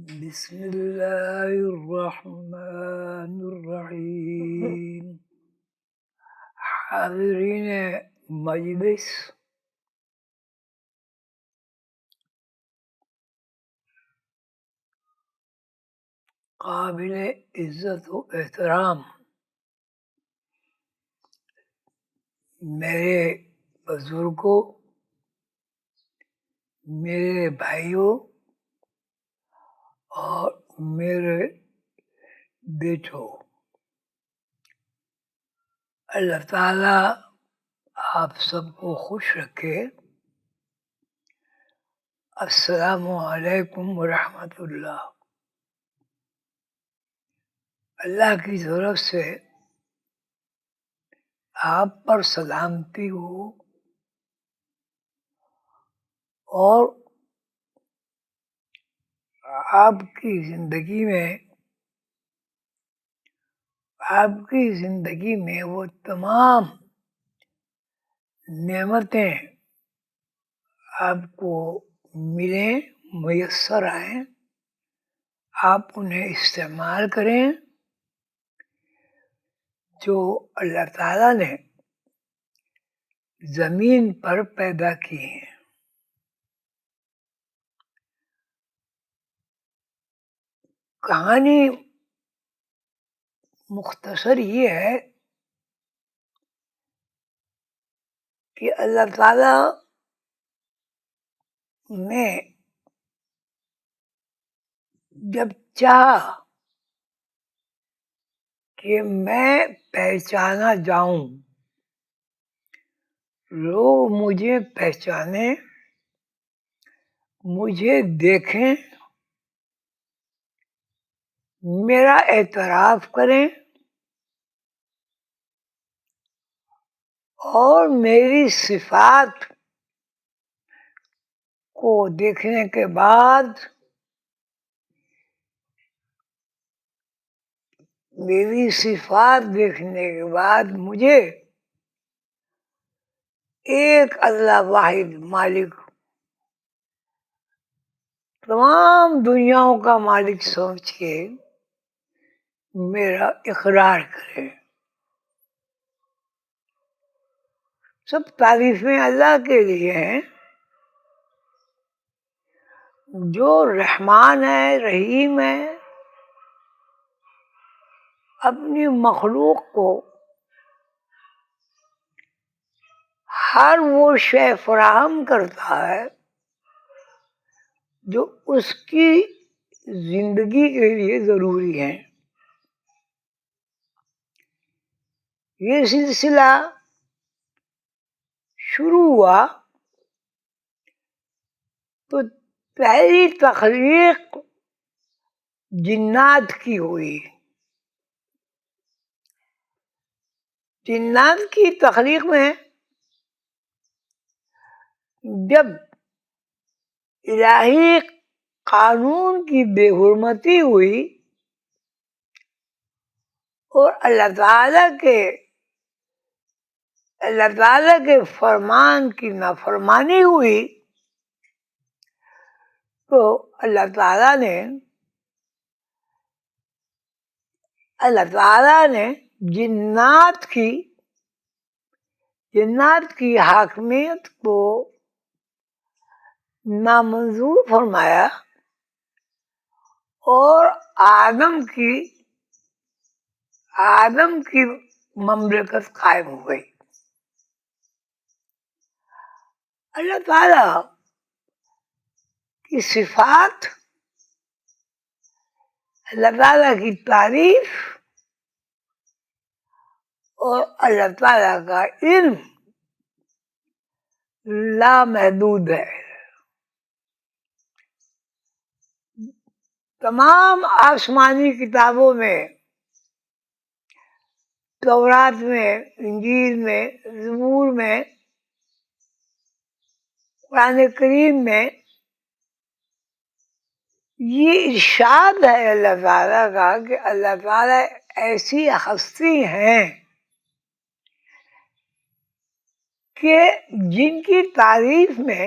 بسم اللہ الرحمن الرحیم. حاضرین مجلس، قابل عزت و احترام میرے بزرگوں، میرے بھائیوں اور میرے بیٹوں، اللہ تعالیٰ آپ سب کو خوش رکھے. السلام علیکم ورحمۃ اللہ. اللہ کی طرف سے آپ پر سلامتی ہو اور آپ کی زندگی میں وہ تمام نعمتیں آپ کو ملیں، میسر آئیں، آپ انہیں استعمال کریں جو اللہ تعالیٰ نے زمین پر پیدا کی ہیں. کہانی مختصر یہ ہے کہ اللہ تعالیٰ نے جب چاہا کہ میں پہچانا جاؤں، لوگ مجھے پہچانیں، مجھے دیکھیں، میرا اعتراف کریں اور میری صفات کو دیکھنے کے بعد مجھے ایک اللہ واحد مالک، تمام دنیاؤں کا مالک سمجھ کے میرا اقرار کرے. سب تعریفیں اللہ کے لیے ہیں جو رحمان ہے، رحیم ہے، اپنی مخلوق کو ہر وہ شے فراہم کرتا ہے جو اس کی زندگی کے لیے ضروری ہے. یہ سلسلہ شروع ہوا تو پہلی تخلیق جنات کی ہوئی. جنات کی تخلیق میں جب الہی قانون کی بے حرمتی ہوئی اور اللہ تعالیٰ کے فرمان کی نافرمانی ہوئی تو اللہ تعالیٰ نے جنات کی حاکمیت کو نامنظور فرمایا اور آدم کی مملکت قائم ہو گئی. اللہ تعالیٰ کی صفات، اللہ تعالیٰ کی تعریف اور اللہ تعالیٰ کا علم لامحدود ہے. تمام آسمانی کتابوں میں، تورات میں، انجیل میں، زبور میں، قرآن کریم میں یہ ارشاد ہے اللہ تعالیٰ کا کہ اللہ تعالیٰ ایسی ہستی ہیں کہ جن کی تعریف میں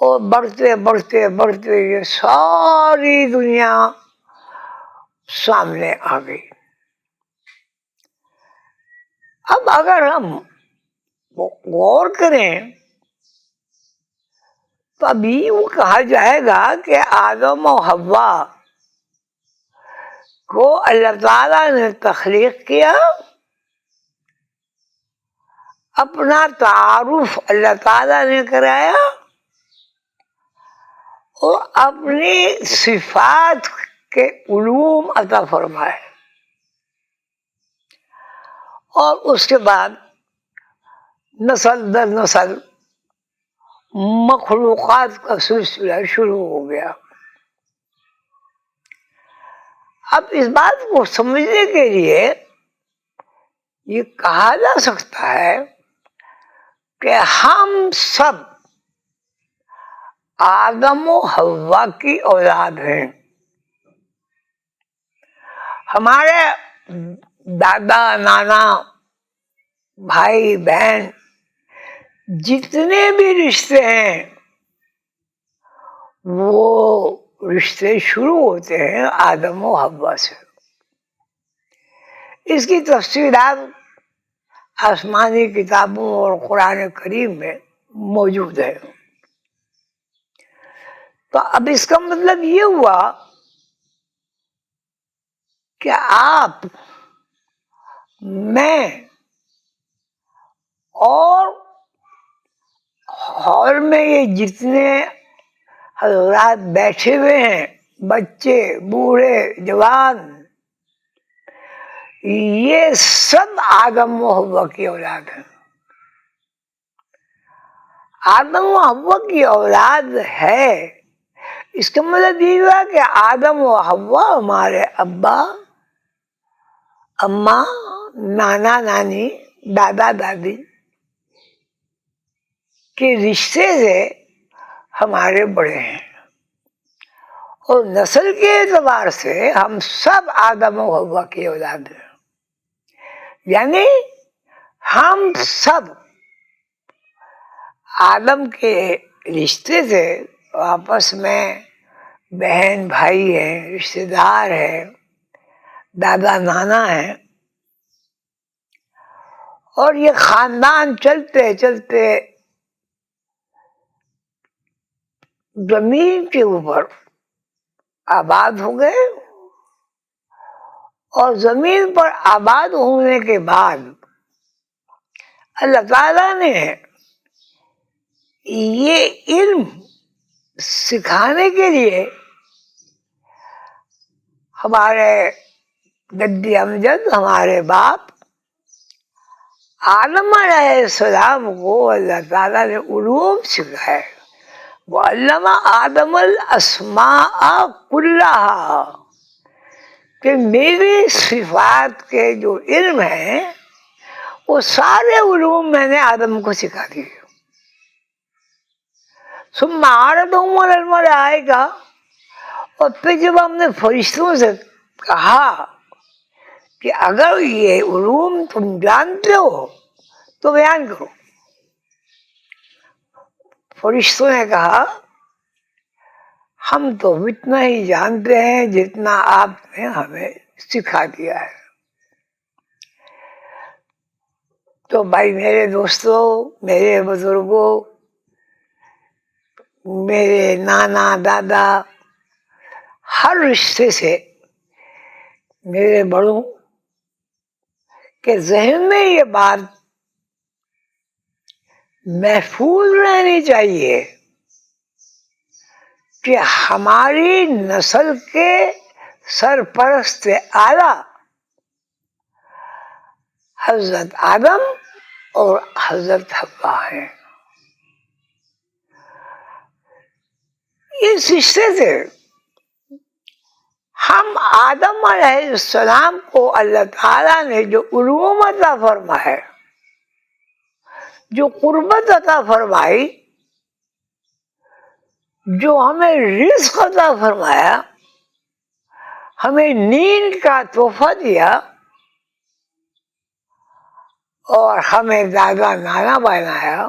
اور بڑھتے بڑھتے بڑھتے یہ ساری دنیا سامنے آ گئی. اب اگر ہم غور کریں تو ابھی وہ کہا جائے گا کہ آدم و حوا کو اللہ تعالیٰ نے تخلیق کیا, اپنا تعارف اللہ تعالیٰ نے کرایا اور اپنی صفات کے علوم عطا فرمائے, اور اس کے بعد نسل در نسل مخلوقات کا سلسلہ شروع ہو گیا. اب اس بات کو سمجھنے کے لیے یہ کہا جا سکتا ہے کہ ہم سب آدم و حوا کی اولاد ہیں. ہمارے دادا نانا بھائی بہن جتنے بھی رشتے ہیں وہ رشتے شروع ہوتے ہیں آدم و حوا سے. اس کی تفصیلات آسمانی کتابوں اور قرآن کریم میں موجود ہے. تو اب اس کا مطلب یہ ہوا کہ آپ, میں اور ہال میں یہ جتنے حضرات بیٹھے ہوئے ہیں, بچے بوڑھے جوان, یہ سب آدم و حوا کی اولاد ہیں. آدم و حوا کی اولاد ہے, اس کا مطلب یہ ہوا کہ آدم و حوا ہمارے ابا اماں نانا نانی دادا دادی کے رشتے سے ہمارے بڑے ہیں, اور نسل کے اعتبار سے ہم سب آدم و حوا کی اولاد ہیں. یعنی ہم سب آدم کے رشتے سے آپس میں بہن بھائی ہیں, رشتے دار ہیں, دادا نانا ہیں, اور یہ خاندان چلتے چلتے زمین کے اوپر آباد ہو گئے, اور زمین پر آباد ہونے کے بعد اللہ تعالیٰ نے یہ علم سکھانے کے لیے ہمارے جدی امجد ہمارے باپ آدم علیہ السلام کو اللہ تعالیٰ نے علوم سکھائے. وَعَلَّمَ آدَمَ الْأَسْمَاءَ كُلَّهَا, کہ میری صفات کے جو علم ہیں وہ سارے علوم میں نے آدم کو سکھا دیے. ثُمَّ عَرَضَهُمْ عَلَى الْمَلَائِكَةِ, اور پھر جب ہم نے فرشتوں سے کہا کہ اگر یہ علوم تم جانتے ہو تو بیان کرو, فرشتوں نے کہا ہم تو اتنا ہی جانتے ہیں جتنا آپ نے ہمیں سکھا دیا ہے. تو بھائی میرے دوستوں, میرے بزرگوں, میرے نانا دادا, ہر رشتے سے میرے بڑوں کے ذہن میں یہ بات محفوظ رہنی چاہیے کہ ہماری نسل کے سرپرست اعلیٰ حضرت آدم اور حضرت حوا ہیں. اس رشتے سے ہم آدم علیہ السلام کو اللہ تعالیٰ نے جو علوم عطا فرمائے, جو قربت عطا فرمائی, جو ہمیں رزق عطا فرمایا, ہمیں نیند کا تحفہ دیا, اور ہمیں دادا نانا بنایا,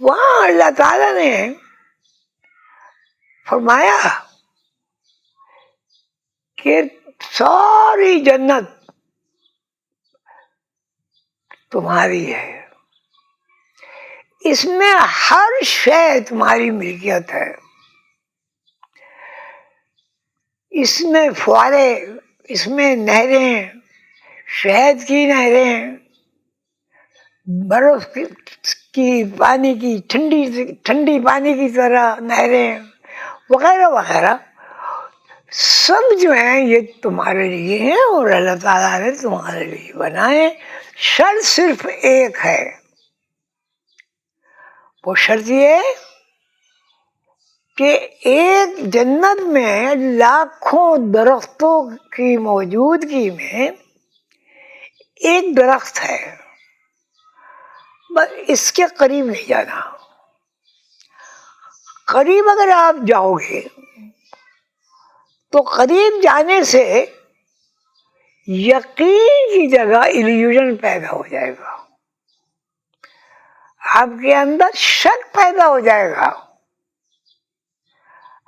وہاں اللہ تعالیٰ نے فرمایا کہ ساری جنت تمہاری ہے، اس میں ہر شے تمہاری ملکیت ہے، اس میں فوارے، اس میں نہریں، شہد کی نہریں، برف کی پانی کی ٹھنڈی پانی کی طرح نہریں وغیرہ وغیرہ، سب جو ہیں یہ تمہارے لیے ہیں اور اللہ تعالیٰ نے تمہارے لیے بنائے۔ شرط صرف ایک ہے، وہ شرط یہ ہے کہ ایک جنت میں لاکھوں درختوں کی موجودگی میں ایک درخت ہے، بس اس کے قریب نہیں جانا۔ قریب اگر آپ جاؤ گے تو قریب جانے سے یقین کی جگہ ایلیوژن پیدا ہو جائے گا، آپ کے اندر شک پیدا ہو جائے گا،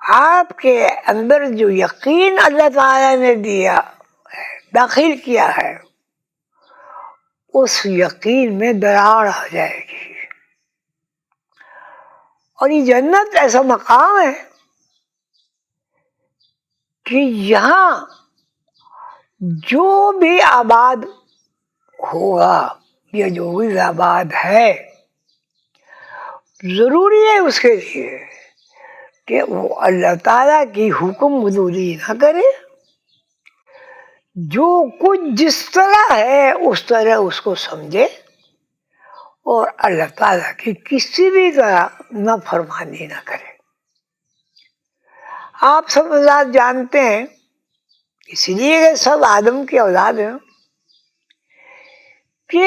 آپ کے اندر جو یقین اللہ تعالیٰ نے دیا ہے، داخل کیا ہے، اس یقین میں دراڑ آ جائے گی۔ اور یہ جنت ایسا مقام ہے کہ یہاں جو بھی آباد ہوگا یا جو بھی آباد ہے، ضروری ہے اس کے لیے کہ وہ اللہ تعالیٰ کی حکم بدوری نہ کرے، جو کچھ جس طرح ہے اس طرح اس کو سمجھے اور اللہ تعالیٰ کی کسی بھی طرح نافرمانی نہ کرے۔ آپ سب اولاد جانتے ہیں، اس لیے کہ سب آدم کی اولاد ہیں، کہ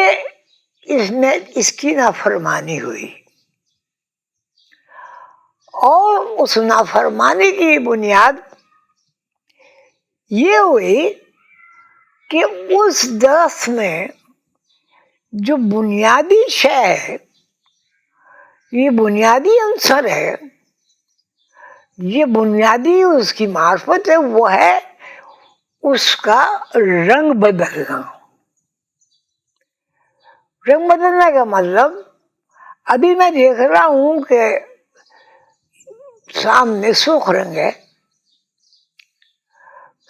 اس میں اس کی نافرمانی ہوئی، اور اس نافرمانی کی بنیاد یہ ہوئی کہ اس درخت میں جو بنیادی شے ہے، یہ بنیادی عنصر ہے، یہ بنیادی اس کی معرفت ہے، وہ ہے اس کا رنگ بدلنا۔ رنگ بدلنے کا مطلب، ابھی میں دیکھ رہا ہوں کہ سامنے سرخ رنگ ہے،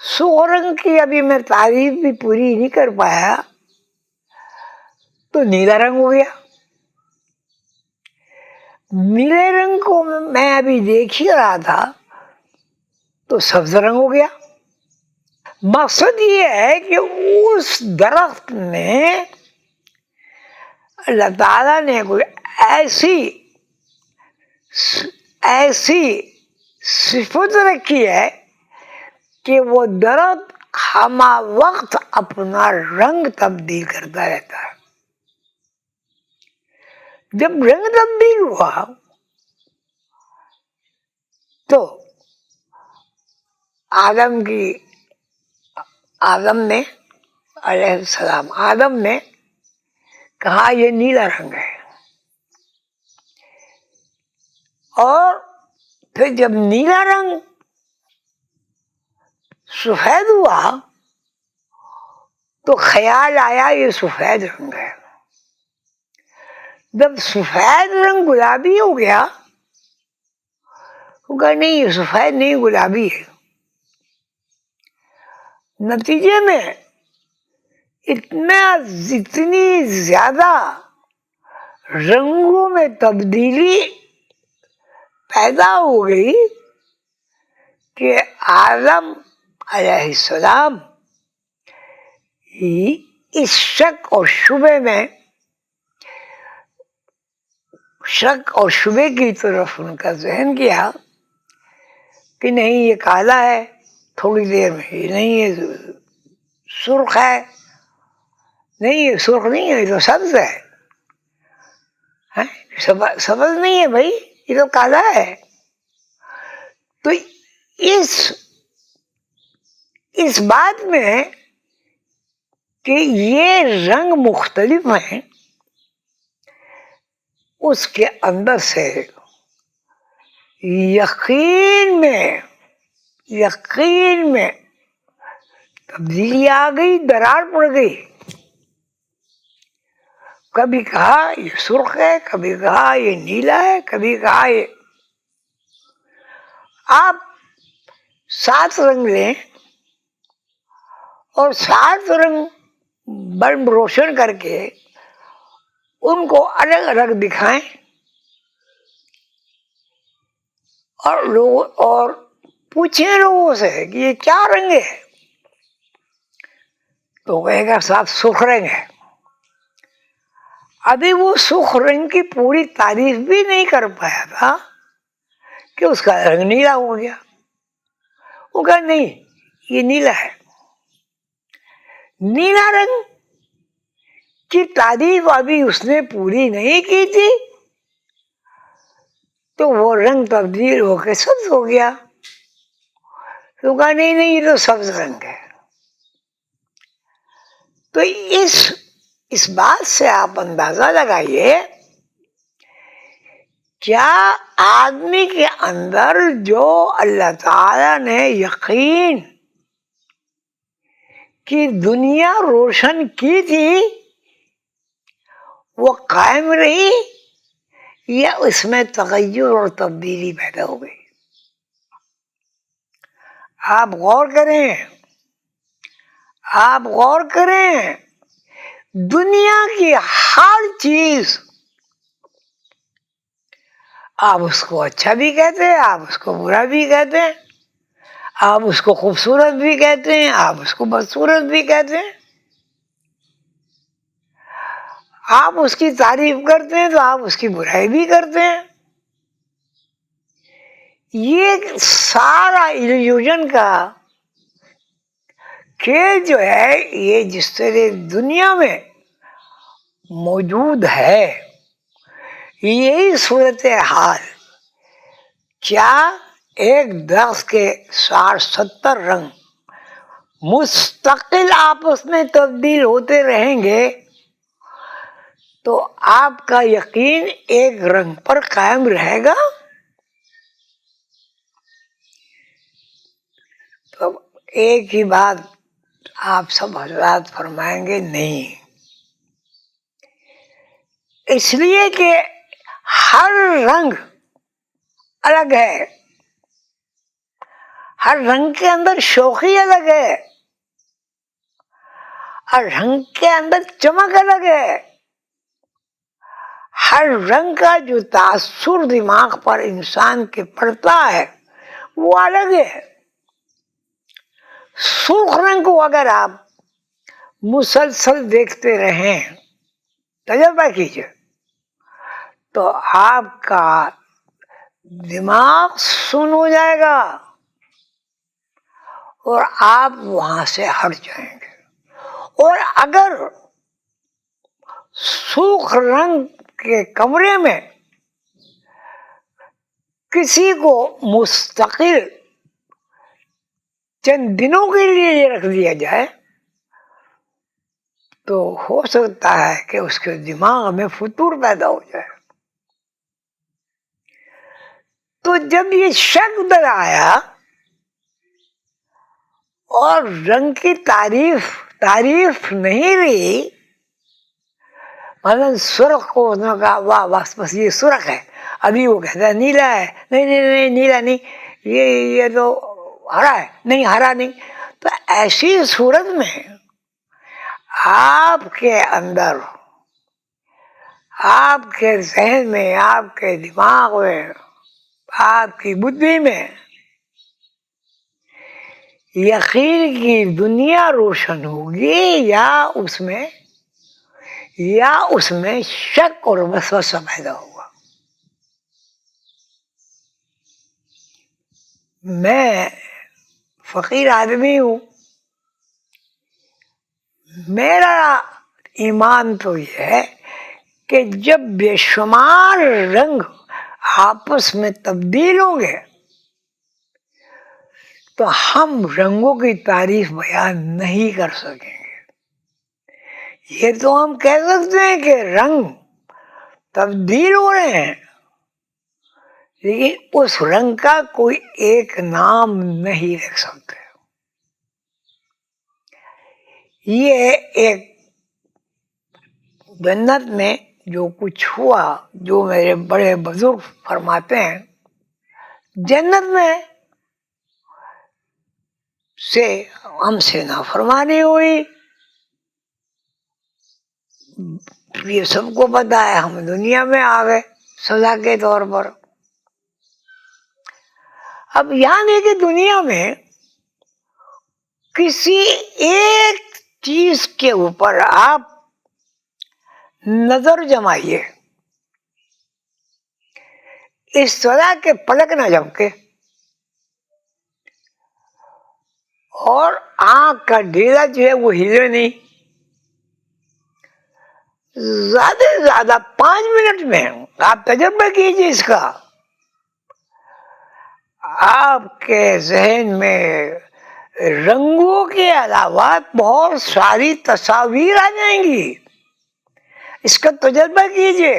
سرخ رنگ کی ابھی میں تعریف بھی پوری نہیں کر پایا تو نیلا رنگ ہو گیا، نیلے رنگ کو میں ابھی دیکھ ہی رہا تھا تو سبز رنگ ہو گیا۔ مقصد یہ ہے کہ اس درخت میں اللہ تعالیٰ نے کوئی ایسی صفت رکھی ہے کہ وہ درخت ہمہ وقت اپنا رنگ تبدیل کرتا رہتا ہے۔ جب رنگ تبدیل ہوا تو آدم نے علیہ السلام، آدم نے کہا یہ نیلا رنگ ہے، اور پھر جب نیلا رنگ سفید ہوا تو خیال آیا یہ سفید رنگ ہے۔ جب سفید رنگ گلابی ہو گیا وہ کہا نہیں یہ سفید نہیں گلابی ہے۔ نتیجے میں اتنی زیادہ رنگوں میں تبدیلی پیدا ہو گئی کہ آدم علیہ السلام اس شک اور شبے کی طرف ان کا ذہن گیا کہ نہیں یہ کالا ہے، تھوڑی دیر میں یہ نہیں یہ سرخ ہے، نہیں یہ سرخ نہیں ہے یہ تو سبز ہے، سبز نہیں ہے بھائی یہ تو کالا ہے۔ تو اس بات میں کہ یہ رنگ مختلف ہیں، اس کے اندر سے یقین میں تبدیلی آ گئی، درار پڑ گئی. کبھی کہا یہ سرخ ہے، کبھی کہا یہ نیلا ہے، کبھی کہا یہ. آپ 7 رنگ لیں اور 7 رنگ بلب روشن کر کے ان کو الگ الگ دکھائیں اور پوچھیں لوگوں سے کہ یہ کیا رنگ ہے، تو کہے گا صاحب سرخ رنگ ہے. ابھی وہ سرخ رنگ کی پوری تعریف بھی نہیں کر پایا تھا کہ اس کا رنگ نیلا ہو گیا. وہ کہا نہیں یہ نیلا ہے. نیلا رنگ کی تعریف ابھی اس نے پوری نہیں کی تھی تو وہ رنگ تبدیل ہو کے سبز ہو گیا. تو کہا نہیں یہ تو سبز رنگ ہے. تو اس بات سے آپ اندازہ لگائیے کیا آدمی کے اندر جو اللہ تعالی نے یقین کی دنیا روشن کی تھی وہ قائم رہی یا اس میں تغیر اور تبدیلی پیدا ہو گئی؟ آپ غور کریں. دنیا کی ہر چیز آپ اس کو اچھا بھی کہتے ہیں، آپ اس کو برا بھی کہتے ہیں، آپ اس کو خوبصورت بھی کہتے ہیں، آپ اس کو بدصورت بھی کہتے ہیں. آپ اس کی تعریف کرتے ہیں تو آپ اس کی برائی بھی کرتے ہیں. یہ سارا ایلیوژن کا کھیل جو ہے یہ جس طرح دنیا میں موجود ہے یہی صورت حال. کیا ایک درخت کے 60-70 رنگ مستقل آپس میں تبدیل ہوتے رہیں گے تو آپ کا یقین ایک رنگ پر قائم رہے گا؟ تو ایک ہی بات آپ سب حضرات فرمائیں گے نہیں، اس لیے کہ ہر رنگ الگ ہے، ہر رنگ کے اندر شوخی الگ ہے، ہر رنگ کے اندر چمک الگ ہے، ہر رنگ کا جو تاثر دماغ پر انسان کے پڑتا ہے وہ الگ ہے. سرخ رنگ کو اگر آپ مسلسل دیکھتے رہیں، تجربہ کیجیے، تو آپ کا دماغ سن ہو جائے گا اور آپ وہاں سے ہٹ جائیں گے. اور اگر سرخ رنگ کے کمرے میں کسی کو مستقل چند دنوں کے لیے رکھ دیا جائے تو ہو سکتا ہے کہ اس کے دماغ میں فتور پیدا ہو جائے. تو جب یہ شک در آیا اور رنگ کی تعریف نہیں رہی، مثلا سرخ کو کہا واہ بس یہ سرخ ہے، ابھی وہ کہتا ہے نیلا ہے، نہیں نیلا نہیں، یہ تو ہرا ہے، نہیں ہرا نہیں. تو ایسی صورت میں آپ کے اندر، آپ کے ذہن میں، آپ کے دماغ میں، آپ کی بدھی میں یقین کی دنیا روشن ہوگی یا اس میں شک اور وسوسہ پیدا ہوگا. میں فقیر آدمی ہوں، میرا ایمان تو یہ ہے کہ جب بے شمار رنگ آپس میں تبدیل ہوں گے تو ہم رنگوں کی تعریف بیان نہیں کر سکیں گے. یہ تو ہم کہہ سکتے ہیں کہ رنگ تبدیل ہو رہے ہیں، لیکن اس رنگ کا کوئی ایک نام نہیں رکھ سکتے. یہ ایک جنت میں جو کچھ ہوا، جو میرے بڑے بزرگ فرماتے ہیں، جنت میں سے ہم سے نافرمانی ہوئی، یہ سب کو پتا ہے. ہم دنیا میں آ گئے سزا کے طور پر. اب یہاں دیکھیں دنیا میں کسی ایک چیز کے اوپر آپ نظر جمائیے، اس طرح کے پلک نہ جھپکے اور آنکھ کا ڈھیلا جو ہے وہ ہلے نہیں. زیادہ سے زیادہ 5 منٹ میں آپ تجربہ کیجیے اس کا. آپ کے ذہن میں رنگوں کے علاوہ بہت ساری تصاویر آ جائیں گی. اس کا تجربہ کیجیے.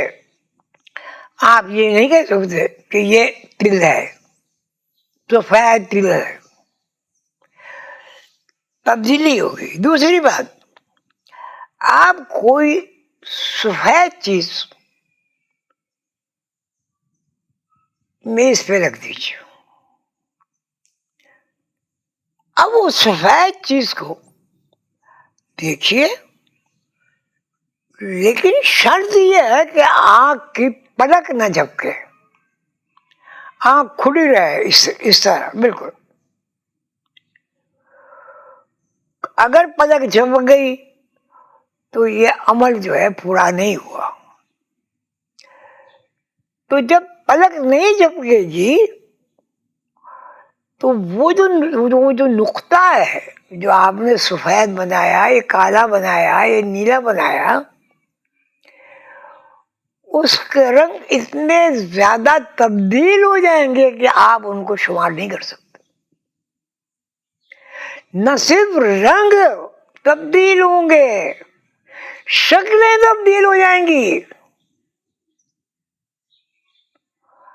آپ یہ نہیں کہہ سکتے کہ یہ تل ہے، سفید تل ہے، تبدیلی ہوگی. دوسری بات، آپ کوئی سفید چیز میز پہ رکھ دیجیے. اب وہ سفید چیز کو دیکھیے، لیکن شرط یہ ہے کہ آنکھ کی پلک نہ جھپکے، آنکھ کھلی رہے اس طرح بالکل. اگر پلک جھپک گئی تو یہ عمل جو ہے پورا نہیں ہوا. تو جب پلک نہیں جھپکے گی تو وہ جو نقطہ ہے جو آپ نے سفید بنایا، یہ کالا بنایا، یہ نیلا بنایا، اس کے رنگ اتنے زیادہ تبدیل ہو جائیں گے کہ آپ ان کو شمار نہیں کر سکتے. نہ صرف رنگ تبدیل ہوں گے، شکلیں تبدیل ہو جائیں گی.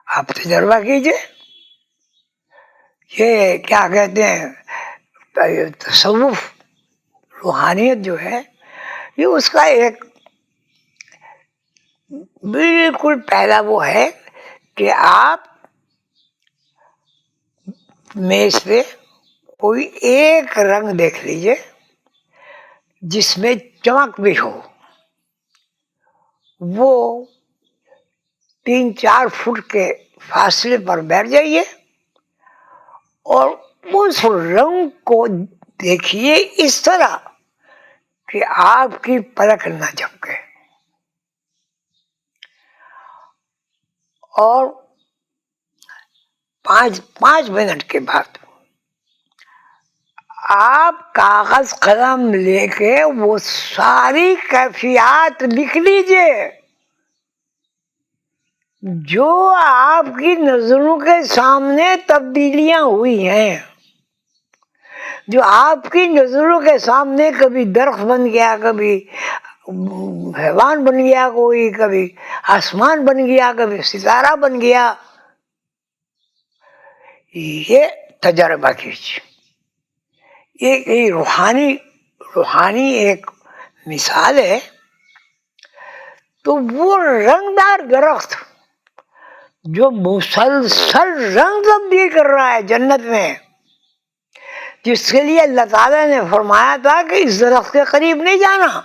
آپ تجربہ کیجئے. یہ کیا کہتے ہیں، تصوف روحانیت جو ہے، یہ اس کا ایک بالکل پہلا وہ ہے کہ آپ میز پہ کوئی ایک رنگ دیکھ لیجئے جس میں چمک بھی ہو. وہ 3-4 فٹ کے فاصلے پر بیٹھ جائیے اور اس رنگ کو دیکھیے اس طرح کہ آپ کی پلک نہ جھپکے. اور 5 منٹ کے بعد آپ کاغذ قلم لے کے وہ ساری کیفیات لکھ لیجئے جو آپ کی نظروں کے سامنے تبدیلیاں ہوئی ہیں، جو آپ کی نظروں کے سامنے کبھی درخت بن گیا، کبھی حیوان بن گیا، کوئی کبھی آسمان بن گیا، کبھی ستارہ بن گیا. یہ تجربہ کیجیے. یہ روحانی ایک مثال ہے. تو وہ رنگدار درخت جو مسلسل رنگ تبدیل کر رہا ہے جنت میں، جس کے لیے اللہ تعالیٰ نے فرمایا تھا کہ اس درخت کے قریب نہیں جانا.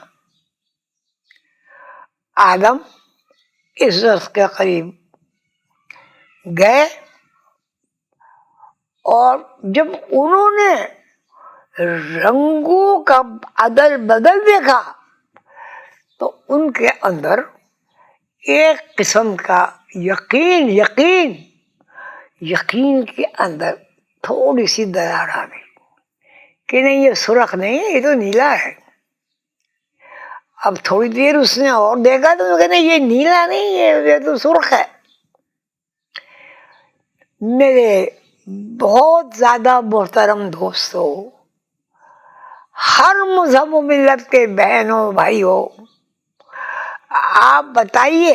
آدم اس درخت کے قریب گئے اور جب انہوں نے رنگوں کا عدل بدل دیکھا تو ان کے اندر ایک قسم کا یقین کے اندر تھوڑی سی درار آ گئی کہ نہیں، یہ سرخ نہیں ہے، یہ تو نیلا ہے. اب تھوڑی دیر اس نے اور دیکھا تو کہنا یہ نیلا نہیں ہے، یہ تو سرخ ہے. میرے بہت زیادہ محترم دوستو، ہر مذہب و ملت کے بہنوں بھائیوں، آپ بتائیے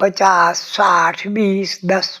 50, 60, 20, 10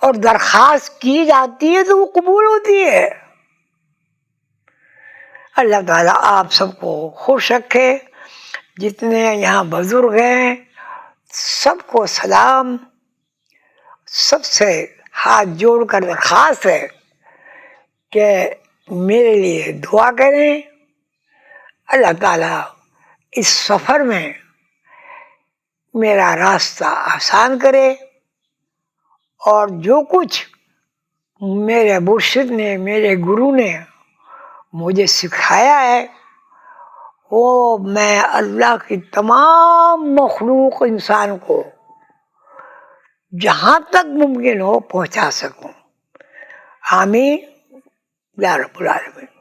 اور درخواست کی جاتی ہے تو وہ قبول ہوتی ہے۔ اللہ تعالیٰ آپ سب کو خوش رکھے۔ جتنے یہاں بزرگ ہیں سب کو سلام، سب سے ہاتھ جوڑ کر درخواست ہے کہ میرے لیے دعا کریں۔ اللہ تعالیٰ اس سفر میں میرا راستہ آسان کرے، اور جو کچھ میرے مرشد نے، میرے گرو نے مجھے سکھایا ہے وہ میں اللہ کی تمام مخلوق انسان کو جہاں تک ممکن ہو پہنچا سکوں۔ آمین یا رب العالمین۔